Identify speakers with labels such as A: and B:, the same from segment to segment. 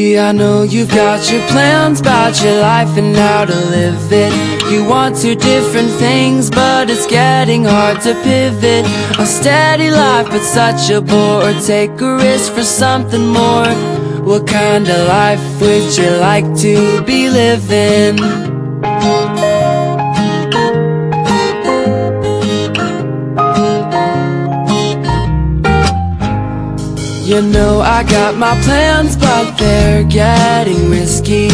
A: Baby, I know you've got your plans about your life and how to live it. You want two different things, but it's getting hard to pivot. A steady life, but such a bore. Take a risk for something more. What kind of life would you like to be living? You know I got my plans, but they're getting risky.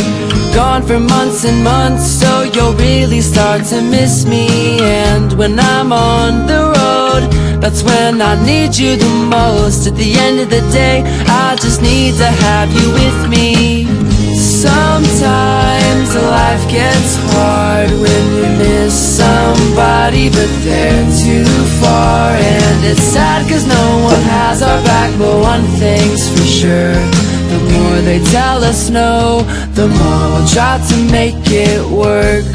A: Gone for months and months, so you'll really start to miss me. And when I'm on the road, that's when I need you the most. At the end of the day, I just need to have you with me. Sometimes life gets hard when you miss somebody, but they're too far. And it's sad cause no one has our back, but one thing's for sure: the more they tell us no, the more we'll try to make it work.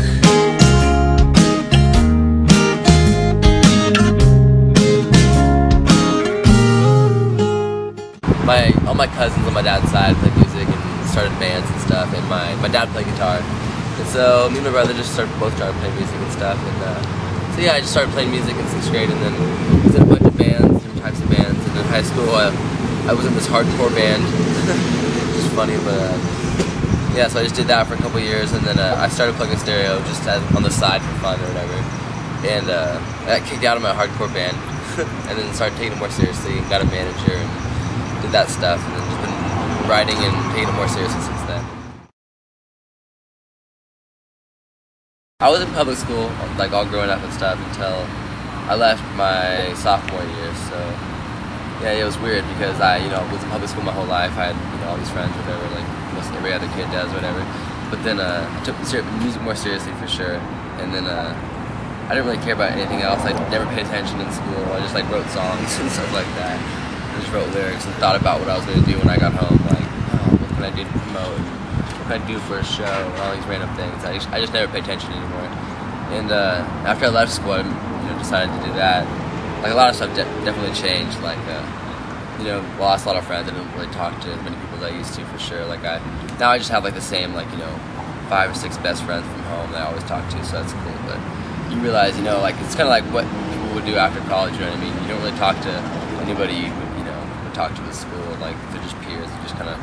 B: All my cousins on my dad's side play music and started bands and stuff, and my dad played guitar, and so me and my brother just both started playing music and stuff, and so yeah, I just started playing music in 6th grade, and then was in a bunch of bands, different types of bands, and in high school I was in this hardcore band, which is funny, but yeah, so I just did that for a couple years, and then I started playing a stereo just on the side for fun or whatever, and I got kicked out of my hardcore band, and then started taking it more seriously, and got a manager, and did that stuff, and then just been writing and taking it more seriously since then. I was in public school, like all growing up and stuff, until I left my sophomore year. So yeah, it was weird because I was in public school my whole life. I had all these friends, whatever, like most every other kid does, whatever. But then I took music more seriously for sure, and then I didn't really care about anything else. I never paid attention in school. I just like wrote songs and stuff like that. I just wrote lyrics and thought about what I was going to do when I got home, like, oh, what can I do to promote, what can I do for a show, and all these random things. I just never paid attention anymore. And after I left school, I decided to do that. Like, a lot of stuff definitely changed. Like, lost a lot of friends. I didn't really talk to as many people as I used to, for sure. Like, now I just have like the same, like, 5 or 6 best friends from home that I always talk to, so that's cool. But you realize, like, it's kind of like what people would do after college, you know what I mean? You don't really talk to anybody you would talk to at school. Like, they're just peers. You just kind of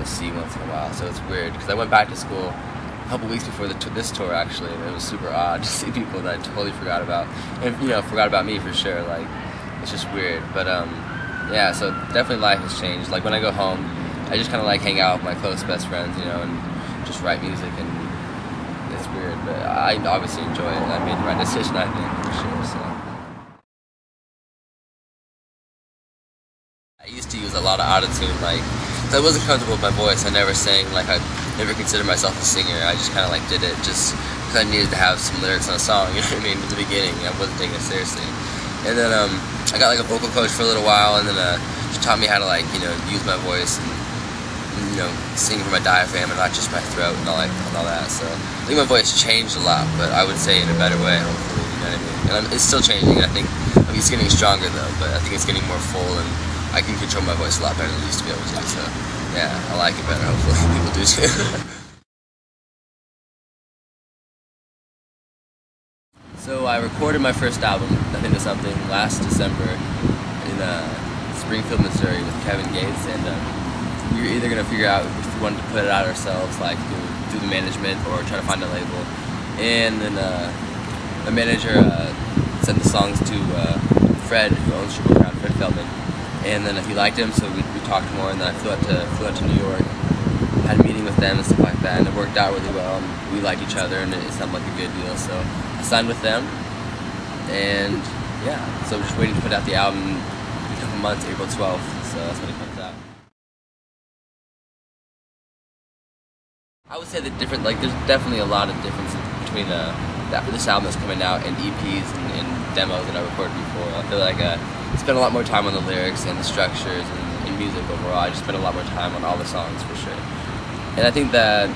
B: see once in a while. So it's weird because I went back to school a couple weeks before this tour, actually, and it was super odd to see people that I totally forgot about, and forgot about me for sure. Like, it's just weird. But yeah, so definitely life has changed. Like, when I go home, I just kind of like hang out with my close best friends, and just write music, and it's weird, but I obviously enjoy it, and I made the right decision, I think, for sure. So I used to use a lot of autotune, like, so I wasn't comfortable with my voice. I never sang, like, I never considered myself a singer. I just kind of like did it just because I needed to have some lyrics on a song, you know what I mean? In the beginning, I wasn't taking it seriously. And then I got like a vocal coach for a little while, and then she taught me how to, like, use my voice and sing from my diaphragm and not just my throat and all that. So I think my voice changed a lot, but I would say in a better way, hopefully, you know what I mean? And it's still changing, and I think it's getting stronger though, but I think it's getting more full, and I can control my voice a lot better than I used to be able to, so yeah, I like it better, hopefully people do too. So I recorded my first album, Nothing to Something, last December in Springfield, Missouri with Kevin Gates, and we were either going to figure out if we wanted to put it out ourselves, like through the management, or try to find a label. And then the manager sent the songs to Fred, who owns Triple Crown, Fred Feldman. And then he liked him, so we talked more, and then I flew out to New York, had a meeting with them and stuff like that, and it worked out really well, and we liked each other, and it sounded like a good deal, so I signed with them, and yeah, so we're just waiting to put out the album in a couple months, April 12th, so that's when it comes out. I would say that there's definitely a lot of difference between this album that's coming out and EPs and demos that I recorded before. I feel like I spent a lot more time on the lyrics and the structures and music overall. I just spent a lot more time on all the songs for sure. And I think that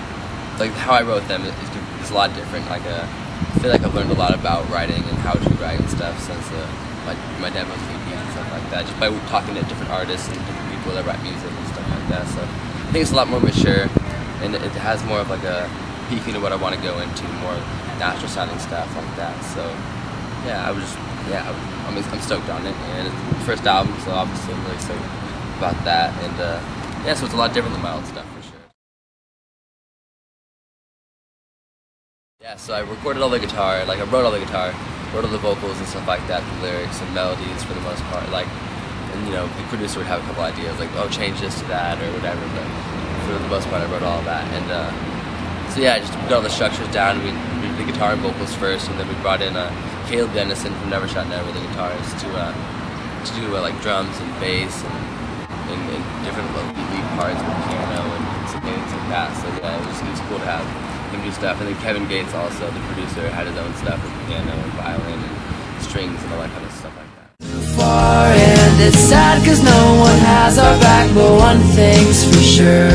B: like how I wrote them is a lot different. Like I feel like I've learned a lot about writing and how to write and stuff since my demos and EPs and stuff like that. Just by talking to different artists and different people that write music and stuff like that. So I think it's a lot more mature, and it has more of like a peek into what I want to go into, more natural sounding stuff like that. So yeah, I'm stoked on it, and it's the first album, so obviously I'm really stoked about that. And yeah, so it's a lot different than my old stuff for sure. Yeah, so I recorded all the guitar, like I wrote all the guitar, wrote all the vocals and stuff like that, the lyrics and melodies for the most part, like, and you know, the producer would have a couple ideas, like, oh, change this to that or whatever, but for the most part I wrote all that. And so yeah, just got all the structures down. We did the guitar and vocals first, and then we brought in Caleb Dennison from Never Shot Never, the guitarist, to do like drums and bass and different lead parts with piano and things like that. So yeah, it was cool to have him do stuff. And then Kevin Gates, also the producer, had his own stuff with piano and violin and strings and all that kind of stuff like that.
A: Far, and it's sad cause no one has our back, but one thing's for sure,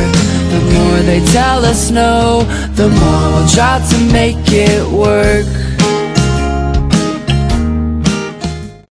A: the more they tell us no, the more we'll try to make it work.